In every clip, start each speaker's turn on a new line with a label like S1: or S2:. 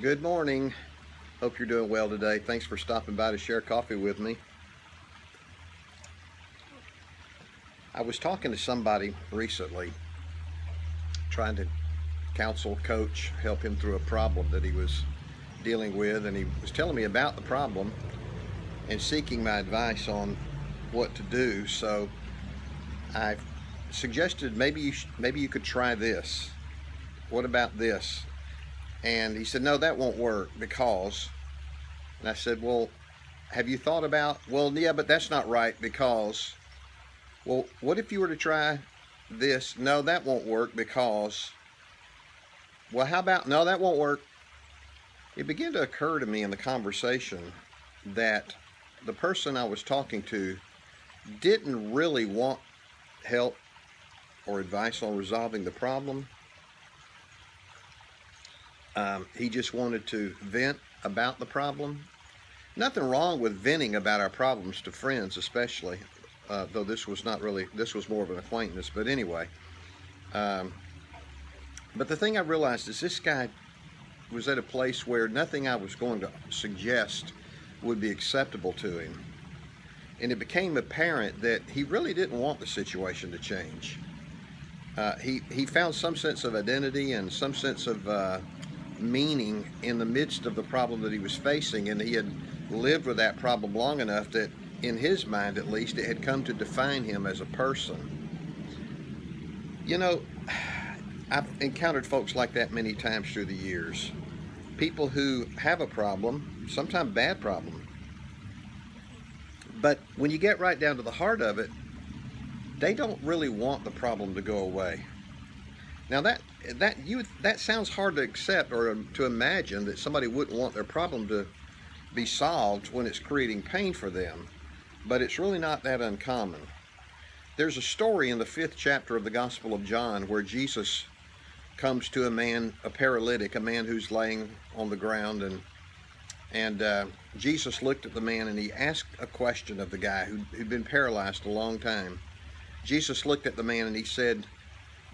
S1: Good morning. Hope you're doing well today. Thanks for stopping by to share coffee with me. I was talking to somebody recently, trying to counsel, coach, help him through a problem that he was dealing with, and he was telling me about the problem and seeking my advice on what to do. So I suggested maybe you could try this. What about this? And he said, no, that won't work because. And I said, well, have you thought about, well, yeah, but that's not right because, well, what if you were to try this? No, that won't work because, well, how about, no, that won't work. It began to occur to me in the conversation that the person I was talking to didn't really want help or advice on resolving the problem. He just wanted to vent about the problem. Nothing wrong with venting about our problems to friends, especially, though this was more of an acquaintance, but anyway. But the thing I realized is this guy was at a place where nothing I was going to suggest would be acceptable to him. And it became apparent that he really didn't want the situation to change. He found some sense of identity and some sense of meaning in the midst of the problem that he was facing, and he had lived with that problem long enough that in his mind at least it had come to define him as a person. You know, I've encountered folks like that many times through the years. People who have a problem, sometimes bad problem, but when you get right down to the heart of it, they don't really want the problem to go away. Now that sounds hard to accept or to imagine, that somebody wouldn't want their problem to be solved when it's creating pain for them, but it's really not that uncommon. There's a story in the 5th chapter of the Gospel of John where Jesus comes to a man, a paralytic, a man who's laying on the ground, and Jesus looked at the man and he asked a question of the guy who'd been paralyzed a long time. Jesus looked at the man and he said,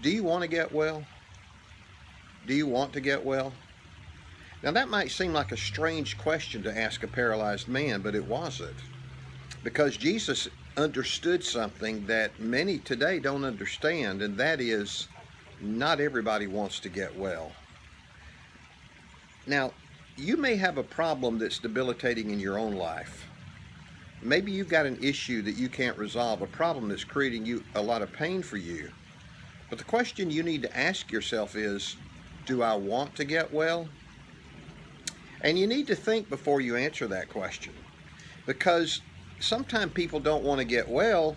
S1: "Do you want to get well? Do you want to get well?" Now that might seem like a strange question to ask a paralyzed man, but it wasn't. Because Jesus understood something that many today don't understand, and that is, not everybody wants to get well. Now, you may have a problem that's debilitating in your own life. Maybe you've got an issue that you can't resolve, a problem that's creating you a lot of pain for you. But the question you need to ask yourself is, do I want to get well? And you need to think before you answer that question. Because sometimes people don't want to get well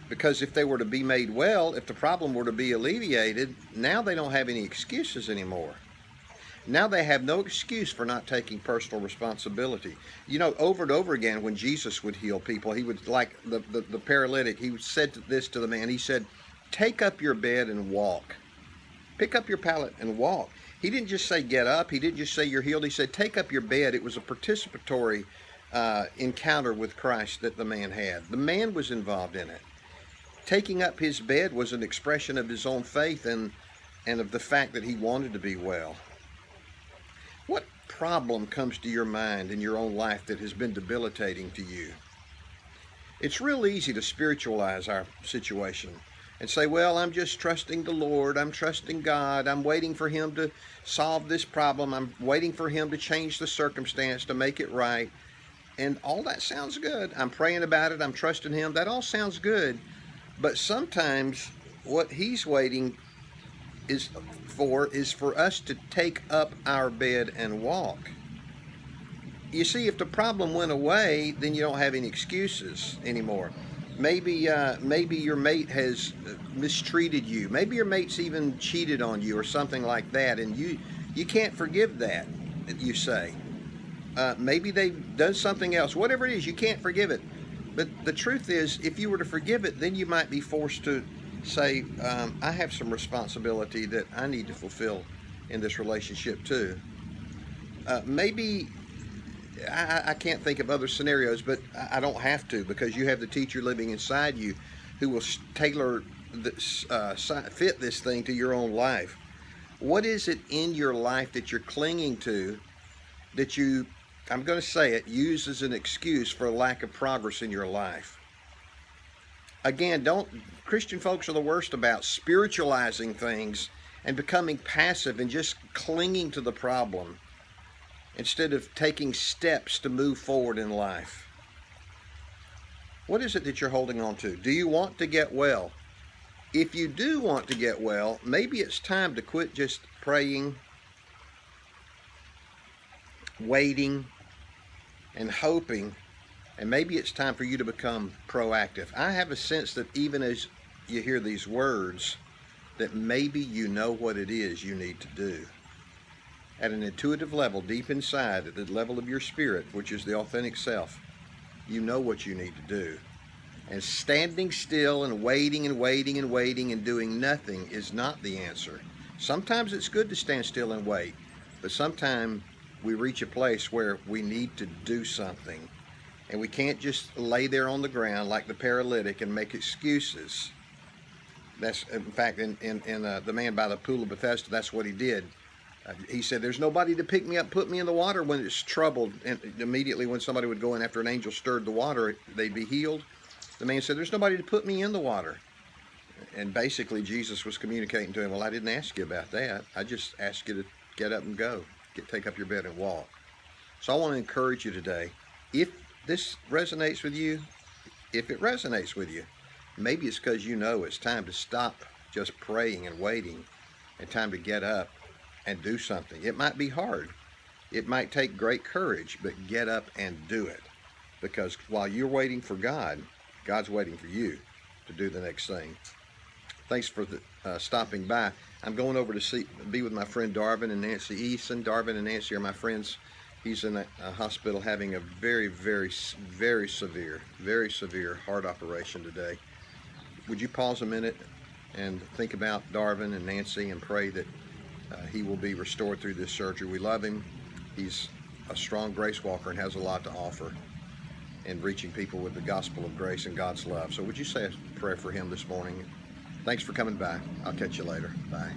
S1: because if they were to be made well, if the problem were to be alleviated, now they don't have any excuses anymore. Now they have no excuse for not taking personal responsibility. You know, over and over again when Jesus would heal people, he would, like the paralytic, he said this to the man. He said, "Take up your bed and walk." Pick up your pallet and walk. He didn't just say get up. He didn't just say you're healed. He said take up your bed. It was a participatory encounter with Christ that the man had. The man was involved in it. Taking up his bed was an expression of his own faith and of the fact that he wanted to be well. What problem comes to your mind in your own life that has been debilitating to you? It's real easy to spiritualize our situation and say, well, I'm just trusting the Lord, I'm trusting God, I'm waiting for Him to solve this problem, I'm waiting for Him to change the circumstance to make it right. And all that sounds good. I'm praying about it, I'm trusting Him, that all sounds good. But sometimes what He's waiting is for us to take up our bed and walk. You see, if the problem went away, then you don't have any excuses anymore. Maybe your mate has mistreated you. Maybe your mate's even cheated on you or something like that, and you can't forgive that, you say. Maybe they've done something else. Whatever it is, you can't forgive it. But the truth is, if you were to forgive it, then you might be forced to say, I have some responsibility that I need to fulfill in this relationship too. Maybe I can't think of other scenarios, but I don't have to, because you have the teacher living inside you who will tailor this, fit this thing to your own life. What is it in your life that you're clinging to that you, I'm going to say it, use as an excuse for a lack of progress in your life? Again, Christian folks are the worst about spiritualizing things and becoming passive and just clinging to the problem instead of taking steps to move forward in life. What is it that you're holding on to? Do you want to get well? If you do want to get well, maybe it's time to quit just praying, waiting, and hoping, and maybe it's time for you to become proactive. I have a sense that even as you hear these words, that maybe you know what it is you need to do. At an intuitive level, deep inside, at the level of your spirit, which is the authentic self, you know what you need to do. And standing still and waiting and waiting and waiting and doing nothing is not the answer. Sometimes it's good to stand still and wait, but sometimes we reach a place where we need to do something. And we can't just lay there on the ground like the paralytic and make excuses. That's, in fact, in the man by the pool of Bethesda, that's what he did. He said, there's nobody to pick me up, put me in the water when it's troubled. And immediately when somebody would go in after an angel stirred the water, they'd be healed. The man said, there's nobody to put me in the water. And basically Jesus was communicating to him, well, I didn't ask you about that. I just asked you to get up and go. Take up your bed and walk. So I want to encourage you today, if this resonates with you, if it resonates with you, maybe it's because you know it's time to stop just praying and waiting and time to get up and do something. It might be hard. It might take great courage, but get up and do it. Because while you're waiting for God, God's waiting for you to do the next thing. Thanks for stopping by. I'm going over to be with my friend Darvin and Nancy Eason. Darvin and Nancy are my friends. He's in a hospital having a very, very, very severe heart operation today. Would you pause a minute and think about Darvin and Nancy and pray that he will be restored through this surgery? We love him. He's a strong grace walker and has a lot to offer in reaching people with the gospel of grace and God's love. So would you say a prayer for him this morning? Thanks for coming by. I'll catch you later. Bye.